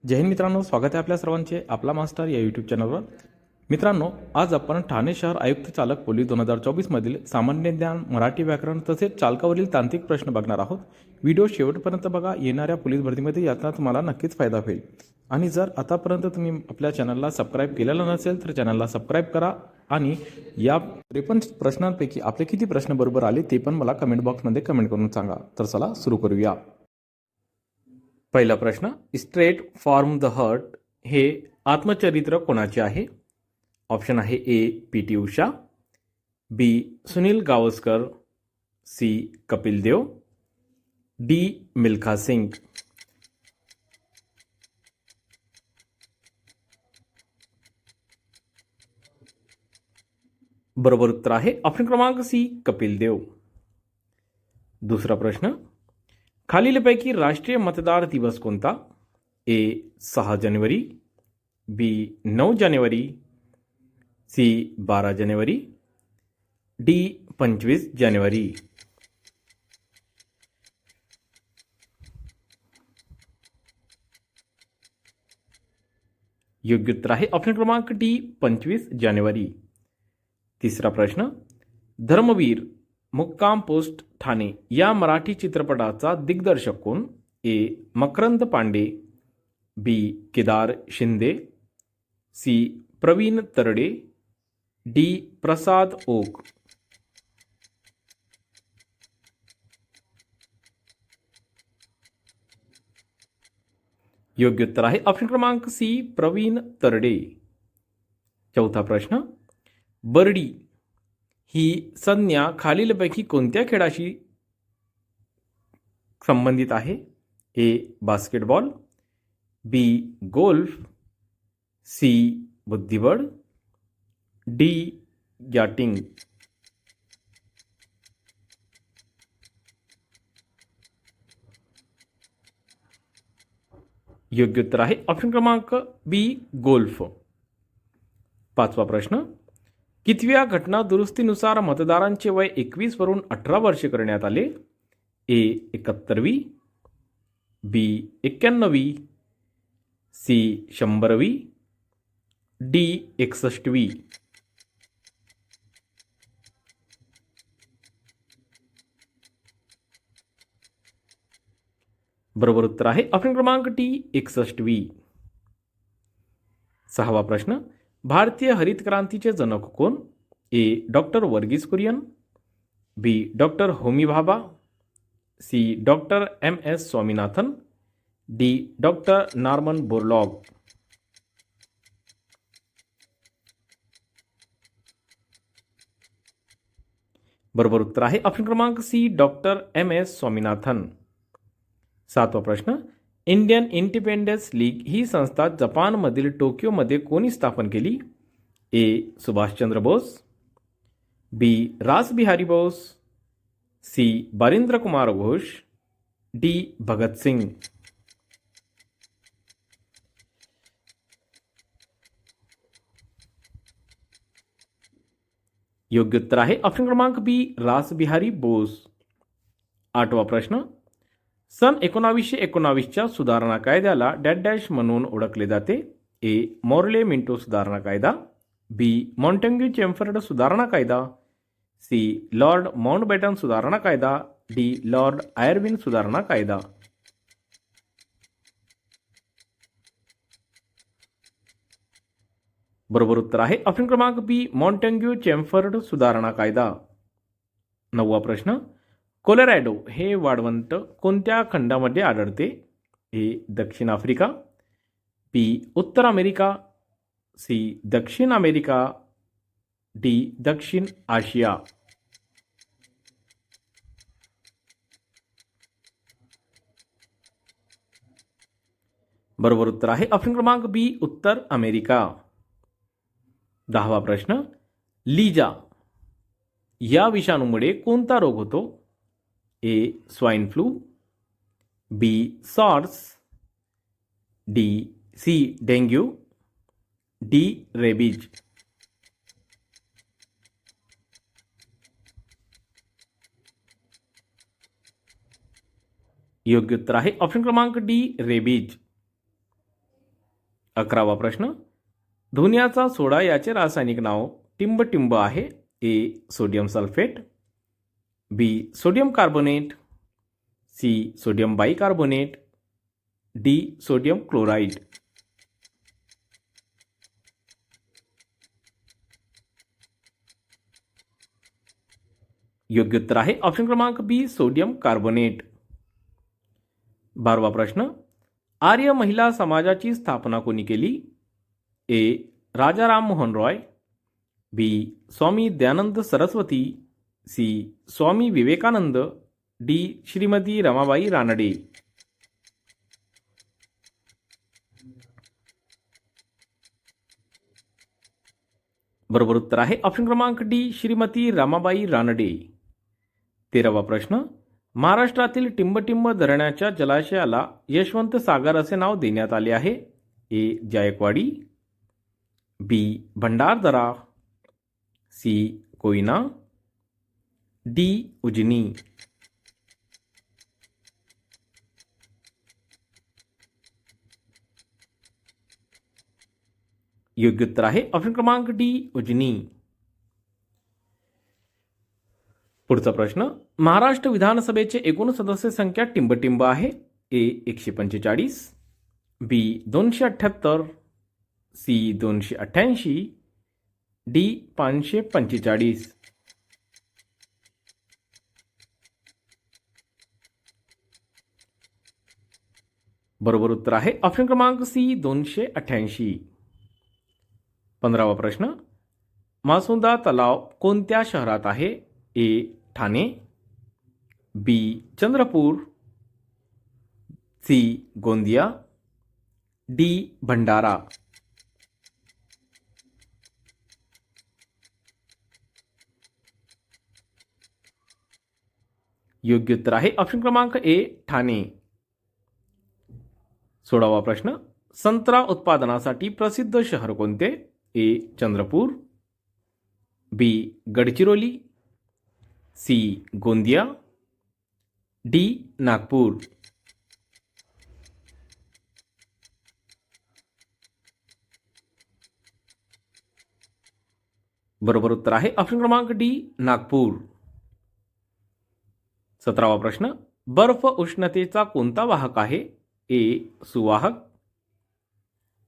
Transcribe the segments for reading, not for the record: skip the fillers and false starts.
जय हिंद मित्रांनो, स्वागत आहे आपल्या सर्वांचे आपला मास्टर या यूट्यूब चॅनलवर. मित्रांनो, आज आपण ठाणे शहर आयुक्त चालक पोलीस 2024 मधील सामान्य ज्ञान, मराठी व्याकरण तसेच चालकावरील तांत्रिक प्रश्न बघणार आहोत. व्हिडिओ शेवटपर्यंत बघा. येणाऱ्या पोलीस भरतीमध्ये याचा तुम्हाला नक्कीच फायदा होईल. आणि जर आतापर्यंत तुम्ही आपल्या चॅनलला सबस्क्राईब केलेलं नसेल तर चॅनलला सबस्क्राईब करा आणि या 53 प्रश्नांपैकी आपले किती प्रश्न बरोबर आले ते पण मला कमेंट बॉक्समध्ये कमेंट करून सांगा. तर चला सुरू करूया. पहिला प्रश्न, स्ट्रेट फ्रॉम द हार्ट हे आत्मचरित्र कोणाचे आहे? ऑप्शन आहे A P T Usha, B Sunil Gavaskar, C Kapil Dev, D Milkha Singh. बरोबर उत्तर आहे ऑप्शन क्रमांक सी कपिल देव. दुसरा प्रश्न, खालीलपैकी राष्ट्रीय मतदार दिवस कोणता? ए 6 जानेवारी, बी 9 जानेवारी, सी 12 जानेवारी, डी 25 जानेवारी. योग्य उत्तर आहे ऑप्शन क्रमांक डी 25 जानेवारी. तिसरा प्रश्न, धर्मवीर मुक्काम पोस्ट ठाणे या मराठी चित्रपटाचा दिग्दर्शक कोण? ए मकरंद पांडे, बी केदार शिंदे, सी प्रवीण तरडे, डी प्रसाद ओक. योग्य उत्तर आहे ऑप्शन क्रमांक सी प्रवीण तरडे. चौथा प्रश्न, बर्डी ही संज्ञा खालीलपैकी कोणत्या खेळाशी संबंधित आहे? ए बास्केटबॉल, बी गोल्फ, सी बुद्धिबळ, डी यॅटिंग. योग्य उत्तर आहे ऑप्शन क्रमांक बी गोल्फ. पाचवा प्रश्न, कितव्या घटना दुरुस्तीनुसार मतदारांचे वय 21 वरून 18 वर्षे करण्यात आले? ए 71वी, बी 91वी, सी 100वी, डी 61वी. बरोबर उत्तर आहे ऑप्शन क्रमांक डी 61वी. सहावा प्रश्न, भारतीय हरित क्रांतीचे जनक कोण? A doctor Verghese Kurien, B doctor Homi Bhabha, C doctor M S Swaminathan, D doctor Norman Borlaug. बरोबर उत्तर आहे ऑप्शन क्रमांक C doctor M S Swaminathan. सातवा प्रश्न, इंडियन इंडिपेंडन्स लीग ही संस्था जपानमधील टोकियोमध्ये कोणी स्थापन केली? ए सुभाषचंद्र बोस, बी रासबिहारी बोस, सी बारिंद्र कुमार घोष, डी भगत सिंग. योग्य उत्तर आहे ऑप्शन क्रमांक बी रासबिहारी बोस. आठवा प्रश्न, सन 1919च्या सुधारणा कायद्याला डॅश डॅश म्हणून ओळखले जाते? ए मोर्ले मिंटो सुधारणा कायदा, बी मॉन्टेग्यू चेम्फर्ड सुधारणा कायदा, सी लॉर्ड माउंटबॅटन सुधारणा कायदा, डी लॉर्ड आयर्विन सुधारणा कायदा. बरोबर उत्तर आहे ऑप्शन क्रमांक बी मॉन्टेग्यू चेम्फर्ड सुधारणा कायदा. नववा प्रश्न, कोलोरॅडो हे वाळवंट कोणत्या खंडामध्ये आढळते? ए दक्षिण आफ्रिका, बी उत्तर अमेरिका, सी दक्षिण अमेरिका, डी दक्षिण आशिया. बरोबर उत्तर आहे ऑप्शन क्रमांक बी उत्तर अमेरिका. दहावा प्रश्न, लीजा या विषाणूमुळे कोणता रोग होतो? A swine flu, B SARS, D C dengue, D rabies. योग्य उत्तर आहे ऑप्शन क्रमांक डी रेबीज. 11वा प्रश्न, धुन्याचा सोडा याचे रासायनिक नाव टिंबटिंब आहे. A sodium sulphate, B sodium carbonate, C sodium bicarbonate, D sodium chloride. योग्य उत्तर आहे ऑप्शन क्रमांक बी सोडियम कार्बोनेट. 12वा प्रश्न, आर्य महिला समाजाची स्थापना कोणी केली? ए राजा राम मोहन रॉय, बी स्वामी दयानंद सरस्वती, सी स्वामी विवेकानंद, डी श्रीमती रमाबाई रानडे. बरोबर उत्तर आहे ऑप्शन क्रमांक डी श्रीमती रमाबाई रानडे. 13वा प्रश्न, महाराष्ट्रातील टिंबटिंब धरणाच्या जलाशयाला यशवंत सागर असे नाव देण्यात आले आहे. ए जायकवाडी, बी भंडारदरा, सी कोयना, डी उजनी. योग्य उत्तर आहे ऑप्शन क्रमांक डी उजनी. पुढचा प्रश्न, महाराष्ट्र विधानसभेचे एकूण सदस्य संख्या टिंबटिंब आहे. ए 145, बी 278, सी 288, डी 545. बरोबर उत्तर आहे ऑप्शन क्रमांक सी 288. 15वा प्रश्न, मासुंदा तलाव कोणत्या शहरात आहे? ए ठाणे, बी चंद्रपूर, सी गोंदिया, डी भंडारा. योग्य उत्तर आहे ऑप्शन क्रमांक ए ठाणे. 16वा प्रश्न, संत्रा उत्पादनासाठी प्रसिद्ध शहर कोणते? ए चंद्रपूर, बी गडचिरोली, सी गोंदिया, डी नागपूर. बरोबर उत्तर आहे ऑप्शन क्रमांक डी नागपूर. 17वा प्रश्न, बर्फ उष्णतेचा कोणता वाहक आहे? ए सुवाहक,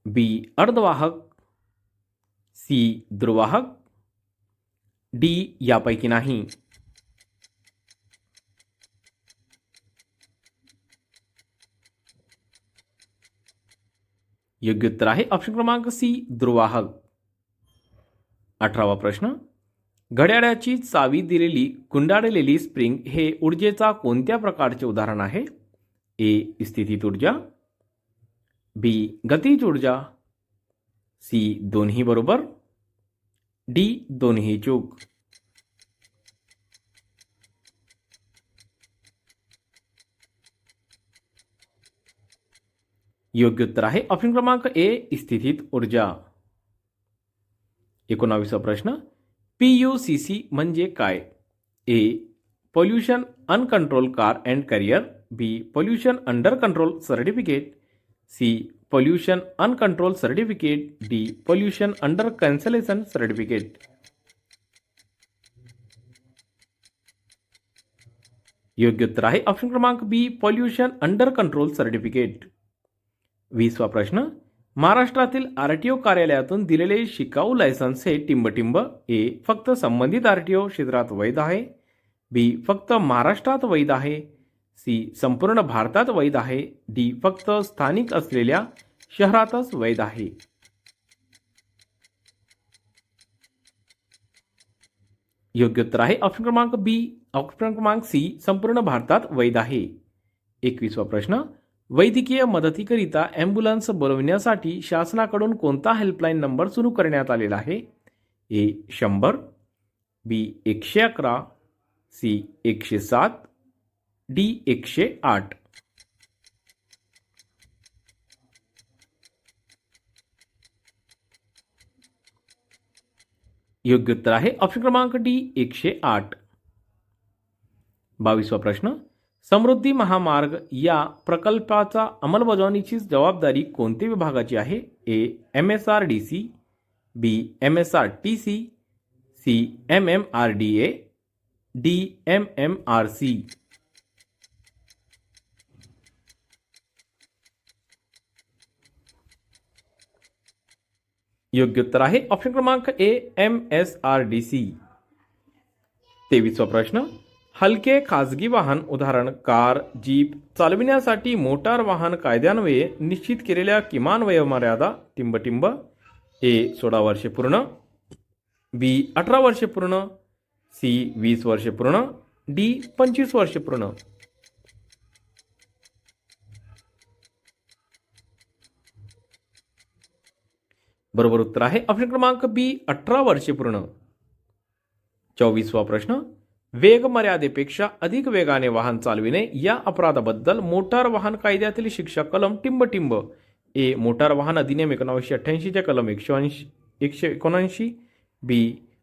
बी अर्धवाहक, सी द्रुवाहक, डी यापैकी नाही. योग्य उत्तर आहे ऑप्शन क्रमांक सी द्रुवाहक. 18वा प्रश्न, घड्याळाची चावी दिलेली गुंडाळलेली स्प्रिंग हे ऊर्जेचा कोणत्या प्रकारचे उदाहरण आहे? ए स्थितीत ऊर्जा, बी गतिज ऊर्जा, सी दोन्ही बरोबर, डी दोन्ही चूक. योग्य उत्तर आहे ऑप्शन क्रमांक ए स्थितीत ऊर्जा. 19वा प्रश्न, PUCC म्हणजे काय? A pollution uncontrol car and carrier, B pollution under control certificate, C pollution uncontrol certificate, D pollution under cancellation certificate. योग्य उत्तर आहे ऑप्शन क्रमांक B pollution under control certificate. 20वा प्रश्न, महाराष्ट्रातील RTO कार्यालयातून दिलेले शिकाऊ लायसन्स हे टिंबटिंब ए फक्त संबंधित RTO क्षेत्रात वैध आहे, बी फक्त महाराष्ट्रात वैध आहे, सी संपूर्ण भारतात वैध आहे, डी फक्त स्थानिक असलेल्या शहरातच वैध आहे. योग्य उत्तर आहे ऑप्शन क्रमांक बी ऑप्शन क्रमांक सी संपूर्ण भारतात वैध आहे. 21वा प्रश्न, वैद्यकीय मदतीकरिता ॲम्ब्युलन्स बोलविण्यासाठी शासनाकडून कोणता हेल्पलाईन नंबर सुरू करण्यात आलेला आहे? ए 100, बी 111, सी 107, डी 108. योग्य उत्तर आहे ऑप्शन क्रमांक डी 108. 22वा प्रश्न, समृद्धी महामार्ग या प्रकल्पाचा अंमलबजावणीची जबाबदारी कोणत्या विभागाची आहे? A. MSRDC, B. MSRTC, C. MMRDA, D. MMRC. योग्य उत्तर आहे ऑप्शन क्रमांक ए. MSRDC. 23वा प्रश्न. हलके खाजगी वाहन उदाहरण कार, जीप चालविण्यासाठी मोटार वाहन कायद्यान्वये निश्चित केलेल्या किमान वयोमर्यादा टिंब. ए. 16 वर्षे पूर्ण, बी. 18 वर्षे पूर्ण, सी. 20 वर्षे पूर्ण, डी. 25 वर्षे पूर्ण. बरोबर उत्तर आहे ऑप्शन क्रमांक बी. 18 वर्षे पूर्ण. 24वा प्रश्न. वेग मर्यादेपेक्षा अधिक वेगाने वाहन चालविणे या अपराधाबद्दल मोटार वाहन कायद्यातील शिक्षा कलम टिंब. ए. मोटार वाहन अधिनियम 1988 चे कलम 179, बी.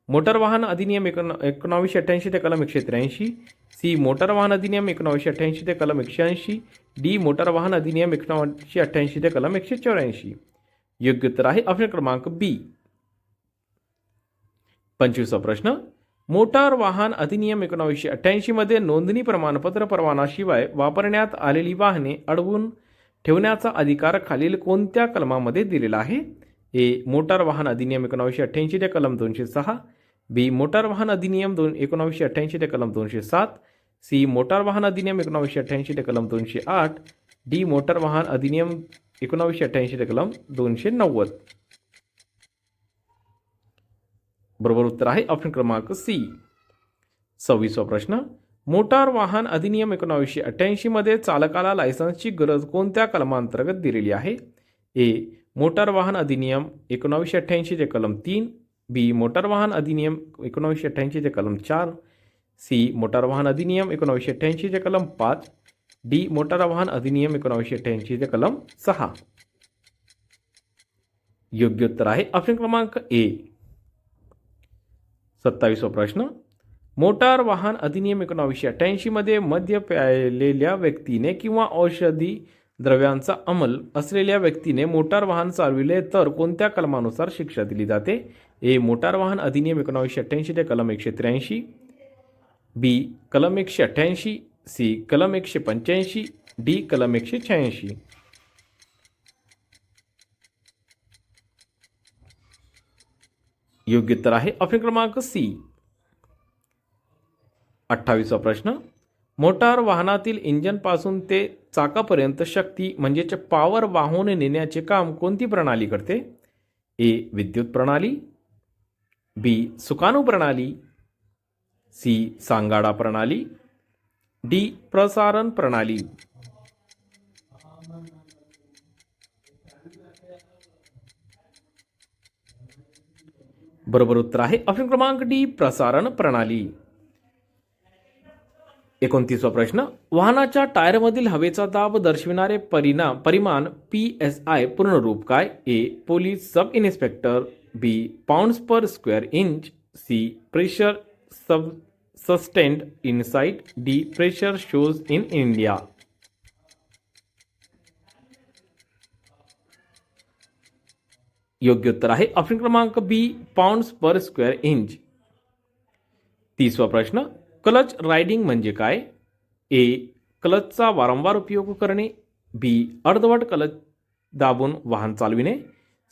मोटार वाहन अधिनियम 1988 ते कलम 183, सी. मोटार वाहन अधिनियम 1988 ते कलम 180, डी. मोटार वाहन अधिनियम 1988 ते कलम 184. योग्य उत्तर आहे ऑप्शन क्रमांक बी. 25वा प्रश्न. मोटार वाहन अधिनियम 1988 मध्ये नोंदणी प्रमाणपत्र परवानाशिवाय वापरण्यात आलेली वाहने अडवून ठेवण्याचा अधिकार खालील कोणत्या कलमामध्ये दिलेला आहे? ए. मोटार वाहन अधिनियम 1988 ते कलम 206, बी. मोटार वाहन अधिनियम 1988 ते कलम 207, सी. मोटार वाहन अधिनियम 1988 ते कलम 208, डी. मोटार वाहन अधिनियम 1988 ते कलम 290. बरोबर उत्तर आहे ऑप्शन क्रमांक सी. 26वा प्रश्न. मोटार वाहन अधिनियम 1988 मध्ये चालकाला लायसन्सची गरज कोणत्या कलमांतर्गत दिलेली आहे? ए. मोटार वाहन अधिनियम 1988 चे कलम 3, बी. मोटार वाहन अधिनियम 1988 चे कलम 4, सी. मोटार वाहन अधिनियम 1988 चे कलम 5, डी. मोटार वाहन अधिनियम 1988 चे कलम 6. योग्य उत्तर आहे ऑप्शन क्रमांक ए. 27वा प्रश्न. मोटार वाहन अधिनियम 1988 मध्ये मद्य प्यायलेल्या व्यक्तीने किंवा औषधी द्रव्यांचा अंमल असलेल्या व्यक्तीने मोटार वाहन चालविले तर कोणत्या कलमानुसार शिक्षा दिली जाते? ए. मोटार वाहन अधिनियम 1988 ते कलम 183, बी. कलम 188, सी. कलम 185, डी. कलम 186. योग्य उत्तर आहे ऑप्शन क्रमांक सी. 28वा प्रश्न. मोटार वाहनातील इंजिनपासून ते चाकापर्यंत शक्ती म्हणजेच पॉवर वाहून नेण्याचे काम कोणती प्रणाली करते? ए. विद्युत प्रणाली, बी. सुकाणू प्रणाली, सी. सांगाडा प्रणाली, डी. प्रसारण प्रणाली. बरोबर उत्तर आहे ऑप्शन क्रमांक डी. प्रसारण प्रणाली. 29वा प्रश्न. वाहनाच्या टायरमधील हवेचा दाब दर्शविणारे परिमाण PSI पूर्णरूप काय? A. Police sub inspector, B. Pounds per square inch, C. Pressure sustained in site, D. Pressure shows in India. योग्य उत्तर आहे ऑप्शन क्रमांक B. Pounds per square inch. 30वा प्रश्न. क्लच रायडिंग म्हणजे काय? ए. क्लचचा वारंवार उपयोग करणे, बी. अर्धवट क्लच दाबून वाहन चालविणे,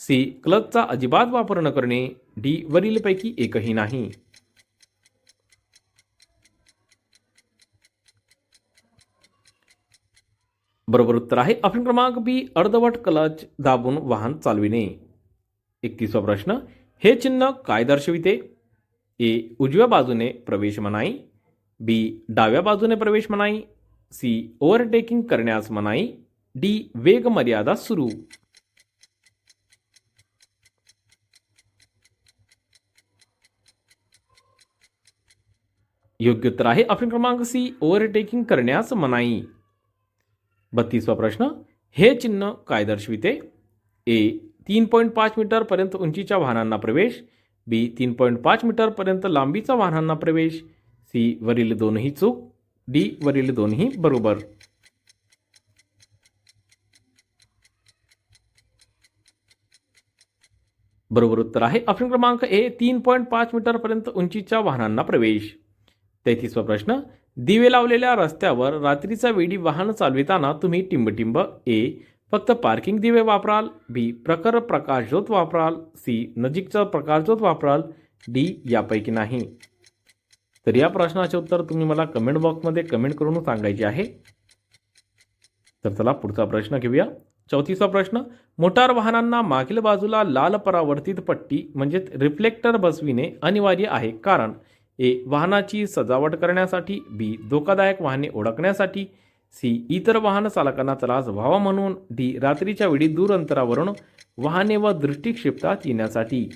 सी. क्लचचा अजिबात वापर न करणे, डी. वरीलपैकी एकही नाही. बरोबर उत्तर आहे ऑप्शन क्रमांक बी. अर्धवट क्लच दाबून वाहन चालविणे. 31वा प्रश्न. हे चिन्ह काय दर्शविते? ए. उजव्या बाजूने प्रवेश मनाई, बी. डाव्या बाजूने प्रवेश मनाई, सी. ओव्हरटेकिंग करण्यास मनाई, डी. वेग मर्यादा सुरू. योग्य उत्तर आहे ऑप्शन क्रमांक सी. ओव्हरटेकिंग करण्यास मनाई. 32वा प्रश्न. हे चिन्ह काय दर्शविते? ए. 3.5 मीटर पर्यंत उंचीच्या वाहनांना प्रवेश, बी. 3.5 मीटर पर्यंत लांबीचा वाहनांना प्रवेश, सी. वरील दोनही चूक, डी वरील दोन्ही बरोबर. बरोबर उत्तर आहे ऑप्शन क्रमांक ए 3.5 मीटर पर्यंत उंचीच्या वाहनांना प्रवेश. 33वा प्रश्न, दिवे लावलेल्या रस्त्यावर रात्रीचा वेळी वाहन चालविताना तुम्ही टिंबटिंब ए फक्त पार्किंग दिवे वापराल, बी प्रखर प्रकाशझोत वापराल, सी नजीकचा प्रकाशझोत वापराल, डी यापैकी नाही. तर या प्रश्नाचे उत्तर तुम्ही मला कमेंट बॉक्समध्ये कमेंट करून सांगायचे आहे. तर चला पुढचा प्रश्न घेऊया. 34वा प्रश्न, मोटार वाहनांना मागील बाजूला लाल परावर्तित पट्टी म्हणजेच रिफ्लेक्टर बसविणे अनिवार्य आहे कारण ए वाहनाची सजावट करण्यासाठी, बी धोकादायक वाहने ओळखण्यासाठी, सी इतर वाहन चालकांना त्रास व्हावा म्हणून, डी रात्रीच्या वेळी दूर अंतरावरून वाहने व दृष्टी क्षेत्रात येण्यासाठी.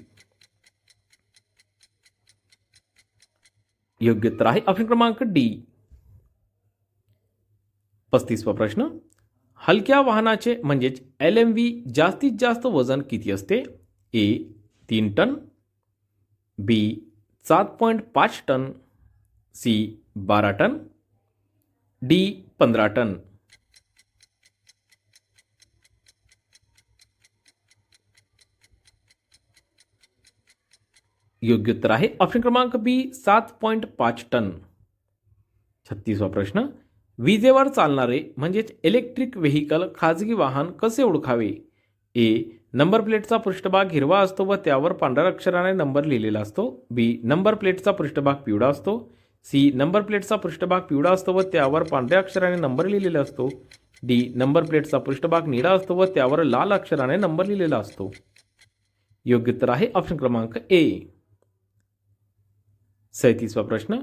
योग्य उत्तर आहे ऑप्शन क्रमांक डी. 35वा प्रश्न, हलक्या वाहनाचे म्हणजेच LMV जास्तीत जास्त वजन किती असते? A 3 ton, B 7.5 ton, C 12 ton, D 15 ton. योग्य उत्तर आहे ऑप्शन क्रमांक बी 7.5 टन. 36वा प्रश्न, विजेवर चालणारे म्हणजेच इलेक्ट्रिक व्हेकल खाजगी वाहन कसे ओळखावे? ए नंबर प्लेटचा पृष्ठभाग हिरवा असतो व त्यावर पांढऱ्या अक्षराने नंबर लिहिलेला असतो, बी नंबर प्लेटचा पृष्ठभाग पिवळा असतो, सी नंबर प्लेटचा पृष्ठभाग पिवळा असतो व त्यावर पांढऱ्या अक्षराने नंबर लिहिलेला असतो, डी नंबर प्लेटचा पृष्ठभाग निळा असतो व त्यावर लाल अक्षराने नंबर लिहिलेला असतो. योग्य उत्तर आहे ऑप्शन क्रमांक ए. 37वा प्रश्न,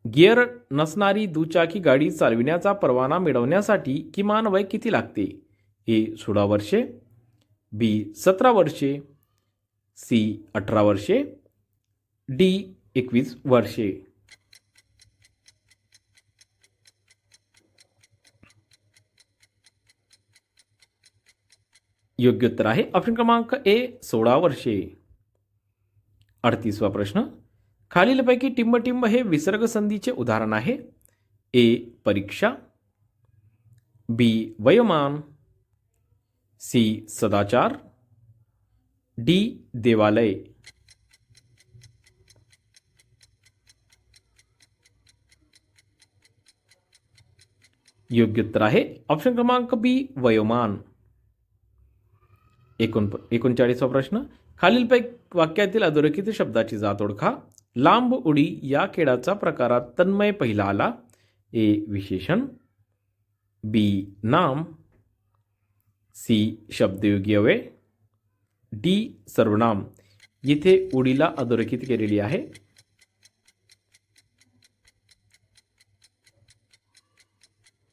गिअर नसणारी दुचाकी गाडी चालविण्याचा परवाना मिळवण्यासाठी किमान वय किती लागते? ए 16 वर्षे, बी 17 वर्षे, सी 18 वर्षे, डी 21 वर्षे. योग्य उत्तर आहे ऑप्शन क्रमांक ए 16 वर्षे. 38वा प्रश्न, खालीलपैकी टिंबटिंब हे विसर्ग संधीचे उदाहरण आहे? ए परीक्षा, बी वयोमान, सी सदाचार, डी देवालय. योग्य उत्तर आहे ऑप्शन क्रमांक बी वयोमान. 39वा प्रश्न, खालीलपैकी वाक्यातील अधोरेखित शब्दाची जात ओळखा. लांब उडी या खेळाचा प्रकारात तन्मय पहिला आला. ए विशेषण, बी नाम, सी शब्दयोगी अव्यय, डी सर्वनाम. येथे उडीला अधोरेखित केलेली आहे.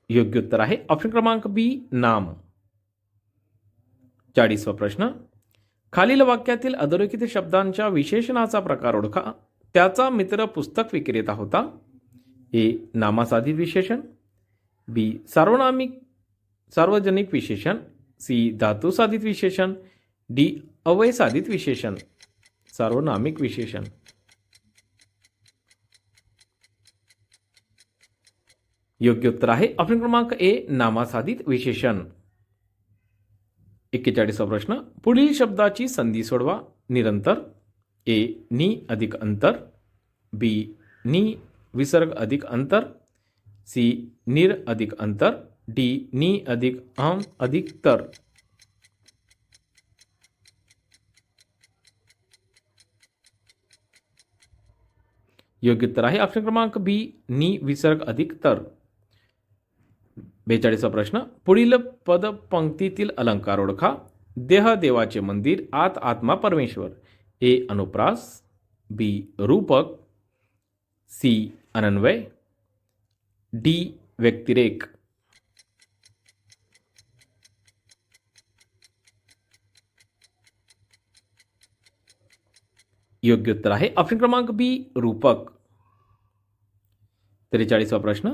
योग्य उत्तर आहे ऑप्शन क्रमांक बी नाम. 40वा प्रश्न, खालील वाक्यातील अधोरेखित शब्दांच्या विशेषणाचा प्रकार ओळखा. त्याचा मित्र पुस्तक विक्रेता होता. ए नामासाधित विशेषण, बी सार्वजनिक विशेषण, सी धातुसाधित विशेषण, डी अव्ययसाधित विशेषण. सार्वनामिक विशेषण. योग्य उत्तर आहे ऑप्शन क्रमांक ए नामासाधित विशेषण. 41वा प्रश्न, पुढील शब्दाची संधी सोडवा. निरंतर. ए नि अधिक अंतर, बी नि विसर्ग अधिक अंतर, सी निर अधिक अंतर, डी नि अधिक अहम अधिक तर. योग्य उत्तर आहे ऑप्शन क्रमांक बी नि विसर्ग अधिक तर. 42वा प्रश्न, पुढील पद पंक्तीतील अलंकार ओळखा. देह देवाचे मंदिर, आत आत्मा परमेश्वर. ए अनुप्रास, बी रूपक, सी अनन्वय, डी व्यक्तिरेक. योग्य उत्तर आहे ऑप्शन क्रमांक बी रूपक. 43वा प्रश्न,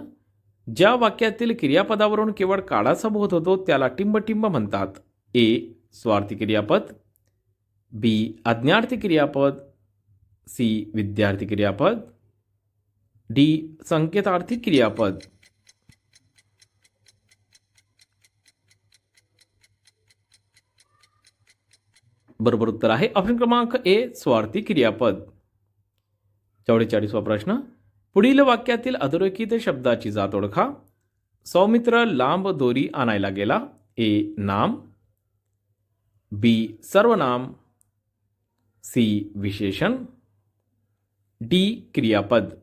ज्या वाक्यातील क्रियापदावरून केवळ काळाचा बोध होतो त्याला टिंबटिंब म्हणतात. ए स्वार्थी क्रियापद, बी आज्ञार्थी क्रियापद, सी विद्यार्थी क्रियापद, डी संकेतार्थी क्रियापद. बरोबर उत्तर आहे ऑप्शन क्रमांक ए स्वार्थी क्रियापद. 44वा प्रश्न. पुढील वाक्यातील अधोरेखित शब्दाची जात ओळखा. सौमित्र लांब दोरी आणायला गेला. ए नाम, बी सर्वनाम, सी विशेषण, डी क्रियापद.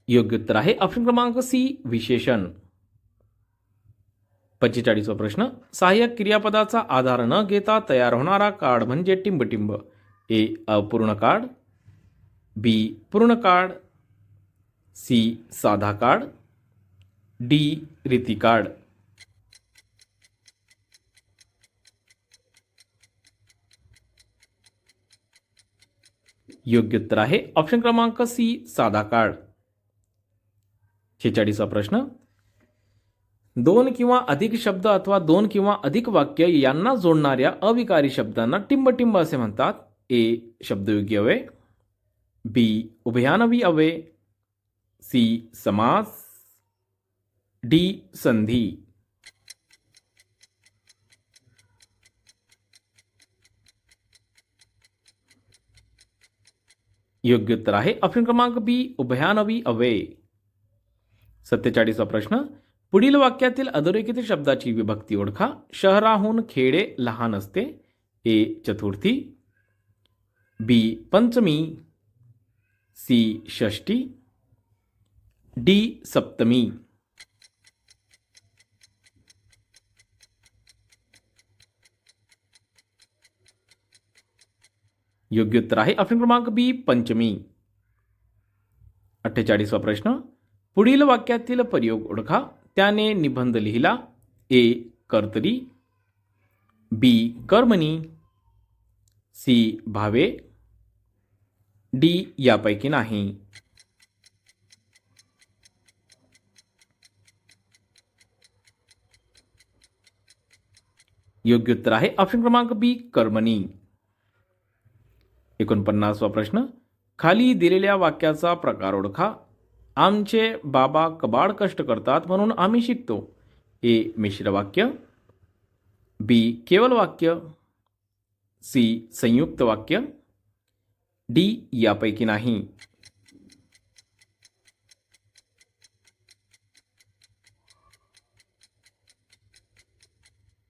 योग्य उत्तर आहे ऑप्शन क्रमांक सी विशेषण. 45वा प्रश्न. सहाय्यक क्रियापदाचा आधार न घेता तयार होणारा कार्ड म्हणजे टिंबटिंब. ए अपूर्ण कार्ड, बी पूर्ण कार्ड, सी साधा कार्ड, डी रीती कार्ड. योग्य उत्तर आहे ऑप्शन क्रमांक सी साधा कार्ड. 46वा प्रश्न. दोन किंवा अधिक शब्द अथवा दोन किंवा अधिक वाक्य यांना जोडणाऱ्या अविकारी शब्दांना टिंबटिंब असे म्हणतात. ए शब्दयोगी अव्यय, बी उभयानवी अव्यय, सी समास, डी संधी. योग्य उत्तर आहे ऑप्शन क्रमांक बी उभयानवी अव्यय. 47वा प्रश्न. पुढील वाक्यातील अधोरेखित शब्दाची विभक्ती ओळखा. शहराहून खेडे लहान असते. ए चतुर्थी, बी पंचमी, सी षष्ठी, डी सप्तमी. योग्य उत्तर आहे ऑप्शन क्रमांक बी पंचमी. 48वा प्रश्न. पुढील वाक्यातील प्रयोग ओळखा. त्याने निबंध लिहिला. ए कर्तरी, बी कर्मणी, सी भावे, डी यापैकी नाही. योग्य उत्तर आहे ऑप्शन क्रमांक बी कर्मणी. 49वा प्रश्न. खाली दिलेल्या वाक्याचा प्रकार ओळखा. आमचे बाबा कबाड कष्ट करतात म्हणून आम्ही शिकतो. ए मिश्र वाक्य, बी केवल वाक्य, सी संयुक्त वाक्य, डी यापैकी नाही.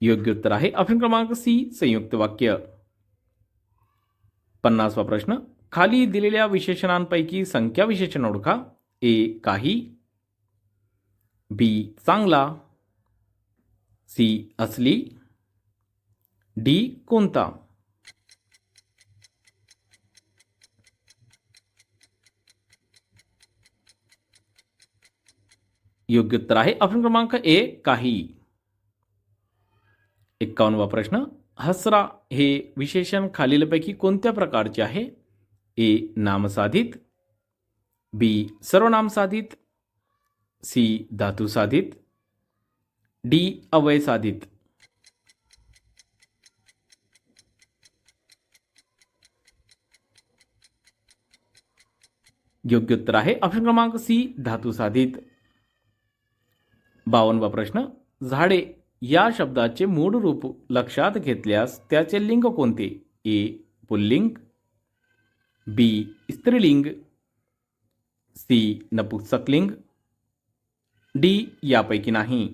योग्य उत्तर आहे ऑप्शन क्रमांक सी संयुक्त वाक्य. 50वा प्रश्न. खाली दिलेल्या विशेषणांपैकी संख्या विशेषण ओळखा. ए काही, बी चांगला, सी असली, डी कोणता. योग्य उत्तर आहे ऑप्शन क्रमांक ए काही. 51वा प्रश्न. हसरा हे विशेषण खालीलपैकी कोणत्या प्रकारचे आहे. ए नामसाधित, बी सर्वनाम साधित, सी धातू साधित, डी अव्यय साधित. योग्य उत्तर आहे ऑप्शन क्रमांक सी धातू साधित. 52वा प्रश्न. झाडे या शब्दाचे मूळ रूप लक्षात घेतल्यास त्याचे लिंग कोणते. ए पुल्लिंग, बी स्त्रीलिंग, सी नपुंसकलिंग, डी यापैकी नाही.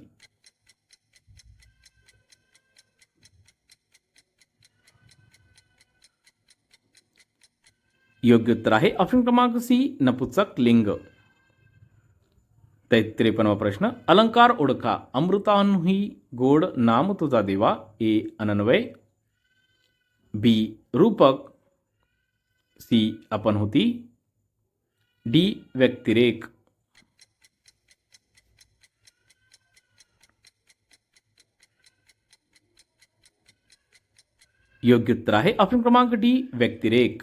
योग्य उत्तर आहे ऑप्शन क्रमांक सी नपुंसकलिंग. 53वा प्रश्न. अलंकार ओळखा. अमृताहुही गोड नाम तुझा देवा. ए अनन्वय, बी रूपक, सी आपण होती, डी व्यक्तिरेक. योग्य उत्तर आहे ऑप्शन क्रमांक डी व्यक्तिरेक.